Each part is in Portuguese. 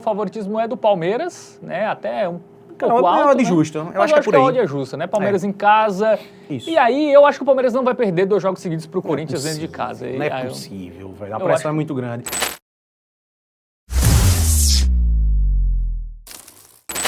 favoritismo é do Palmeiras, né? Até um Cara, pouco alto, é odd né? justa. Eu Mas acho que é por aí. a odd é justa, né? Palmeiras em casa. Isso. E aí, eu acho que o Palmeiras não vai perder 2 jogos seguidos pro Corinthians dentro de casa. Não é possível, velho. A pressão é muito grande.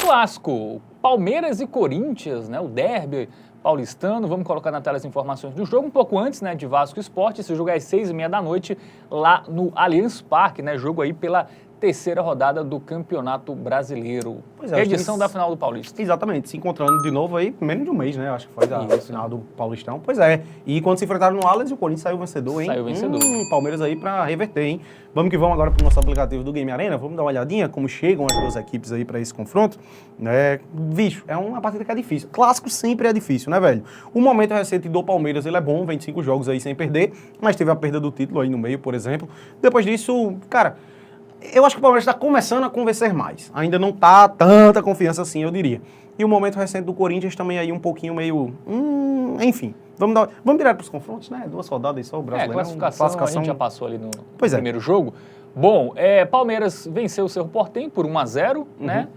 Clássico, Palmeiras e Corinthians, né? O derby paulistano. Vamos colocar na tela as informações do jogo. Um pouco antes, né, de Vasco e Sport. Esse jogo é às 6h30 da noite, lá no Allianz Parque, né? Jogo aí pela terceira rodada do Campeonato Brasileiro. Pois é, Edição da final do Paulista. Exatamente, se encontrando de novo aí, menos de um mês, né? Acho que foi da final do Paulistão. Pois é. E quando se enfrentaram no Allianz, o Corinthians saiu vencedor, hein? Saiu vencedor. Palmeiras aí pra reverter, hein? Vamos que vamos agora pro nosso aplicativo do Game Arena. Vamos dar uma olhadinha como chegam as duas equipes aí pra esse confronto. Bicho, é uma partida que é difícil. Clássico sempre é difícil, né, velho? O momento recente do Palmeiras, ele é bom, 25 jogos aí sem perder, mas teve a perda do título aí no meio, por exemplo. Depois disso, cara, eu acho que o Palmeiras está começando a convencer mais. Ainda não tá tanta confiança assim, eu diria. E o momento recente do Corinthians também aí um pouquinho meio... enfim, vamos direto para os confrontos, né? 2 rodadas só, o Brasileirão. Classificação, a gente já passou ali no Pois primeiro jogo. Bom, Palmeiras venceu o Cerro Porteño por 1-0, né?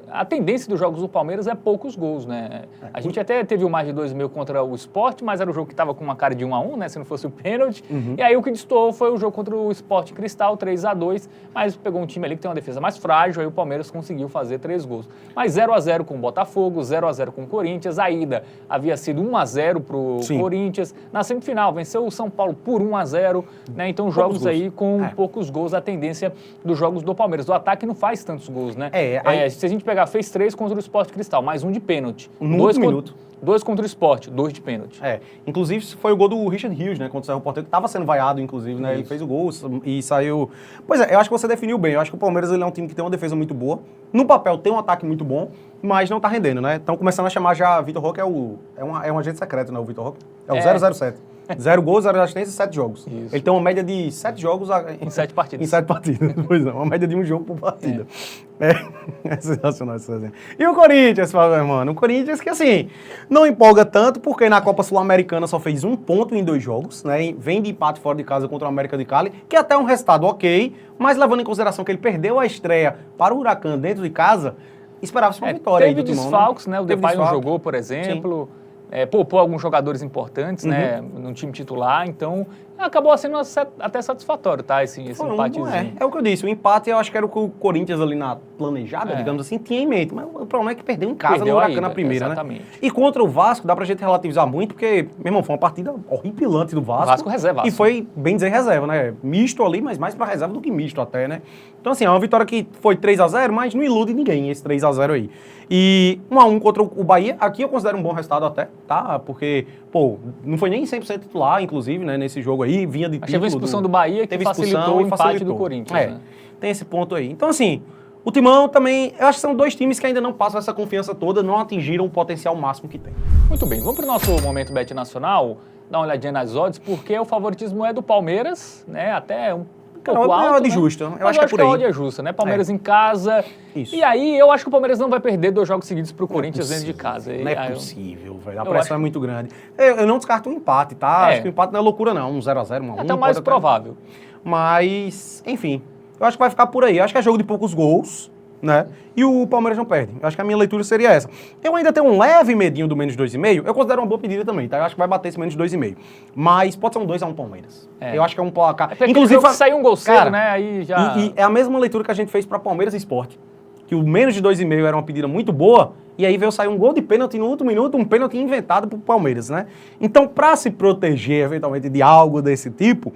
A tendência dos jogos do Palmeiras é poucos gols, né? A gente até teve o mais de 2,5 contra o Sport, mas era o jogo que estava com uma cara de 1-1, né? Se não fosse o pênalti. E aí o que destoou foi o jogo contra o Sport Cristal, 3-2, mas pegou um time ali que tem uma defesa mais frágil, aí o Palmeiras conseguiu fazer 3 gols. Mas 0-0 com o Botafogo, 0-0 com o Corinthians, a ida havia sido 1-0 pro Corinthians. Na semifinal, venceu o São Paulo por 1-0, né? Então jogos aí com poucos gols, a tendência dos jogos do Palmeiras. O ataque não faz tantos gols, né? Se a gente pegar, fez 3 contra o Sport Cristal, mais 1 de pênalti. No último minuto. 2 contra o Sport, 2 de pênalti. Inclusive foi o gol do Richard Rios, né, contra o Cerro Porteño, que estava sendo vaiado, inclusive, né, ele fez o gol e saiu... Pois é, eu acho que você definiu bem, eu acho que o Palmeiras ele é um time que tem uma defesa muito boa, no papel tem um ataque muito bom, mas não tá rendendo, né, estão começando a chamar já Vitor Roque, é um agente secreto, né, o Vitor Roque, é o 007. 0 gols, 0 assistências e 7 jogos. Isso. Ele tem uma média de 7 jogos... Em 7 partidas. Em 7 partidas, pois é, uma média de 1 jogo por partida. É sensacional esse desenho. E o Corinthians, mano? O Corinthians que, assim, não empolga tanto, porque na Copa Sul-Americana só fez 1 ponto em 2 jogos, né? Vem de empate fora de casa contra o América de Cali, que até é um resultado ok, mas levando em consideração que ele perdeu a estreia para o Huracan dentro de casa, esperava-se uma vitória aí do Timão, desfalques, né? O Depay não jogou, por exemplo. Poupou alguns jogadores importantes, né, no time titular, então acabou sendo até satisfatório, tá, esse empatezinho. É o que eu disse, o empate eu acho que era o que o Corinthians ali na planejada, digamos assim, tinha em mente, mas o problema é que perdeu em casa no Huracan na primeira, exatamente. Né? E contra o Vasco, dá pra gente relativizar muito, porque, meu irmão, foi uma partida horripilante do Vasco. Vasco reserva. E foi, bem dizer, reserva, né, misto ali, mas mais pra reserva do que misto até, né. Então, assim, é uma vitória que foi 3-0, mas não ilude ninguém esse 3-0 aí. E 1-1 contra o Bahia, aqui eu considero um bom resultado até, tá? Porque, pô, não foi nem 100% titular, inclusive, né, nesse jogo aí, vinha de título. Teve a expulsão do Bahia que facilitou o empate do Corinthians, né? Tem esse ponto aí. Então, assim, o Timão também, eu acho que são 2 times que ainda não passam essa confiança toda, não atingiram o potencial máximo que tem. Muito bem, vamos pro nosso Momento Bet Nacional, dar uma olhadinha nas odds, porque o favoritismo é do Palmeiras, né, até um pouco alto, é odd né? justa, eu acho que é por aí. A odd é justa, né? Palmeiras em casa. Isso. E aí, eu acho que o Palmeiras não vai perder 2 jogos seguidos pro Corinthians dentro de casa. Não é possível, velho. A pressão é muito grande. Eu não descarto um empate, tá? Acho que o empate não é loucura, não. 0-0, 1-1. É até mais provável. Mas, enfim, eu acho que vai ficar por aí. Eu acho que é jogo de poucos gols, né? E o Palmeiras não perde. Eu acho que a minha leitura seria essa. Eu ainda tenho um leve medinho do menos 2,5. Eu considero uma boa pedida também, tá? Eu acho que vai bater esse menos 2,5. Mas pode ser um 2-1 Palmeiras. Eu acho que é um placar. Inclusive, se sair um gol cedo, né? Aí já... E é a mesma leitura que a gente fez para Palmeiras e Sport. Que o menos de 2,5 era uma pedida muito boa. E aí veio sair um gol de pênalti no último minuto, um pênalti inventado pro Palmeiras, né? Então, para se proteger, eventualmente, de algo desse tipo...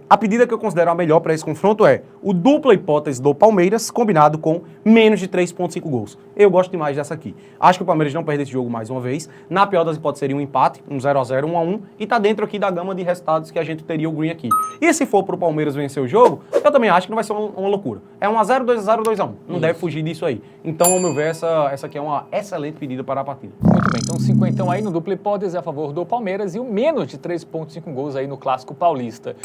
a pedida que eu considero a melhor para esse confronto é o dupla hipótese do Palmeiras combinado com menos de 3,5 gols. Eu gosto demais dessa aqui. Acho que o Palmeiras não perde esse jogo mais uma vez. Na pior das hipóteses seria um empate, um 0-0, 1-1, e tá dentro aqui da gama de resultados que a gente teria o green aqui. E se for pro Palmeiras vencer o jogo, eu também acho que não vai ser uma loucura. É 1-0, 2-0, 2-1. Não deve fugir disso aí. Então, ao meu ver, essa aqui é uma excelente pedida para a partida. Muito bem, então 50 aí no dupla hipótese a favor do Palmeiras e o menos de 3,5 gols aí no Clássico Paulista.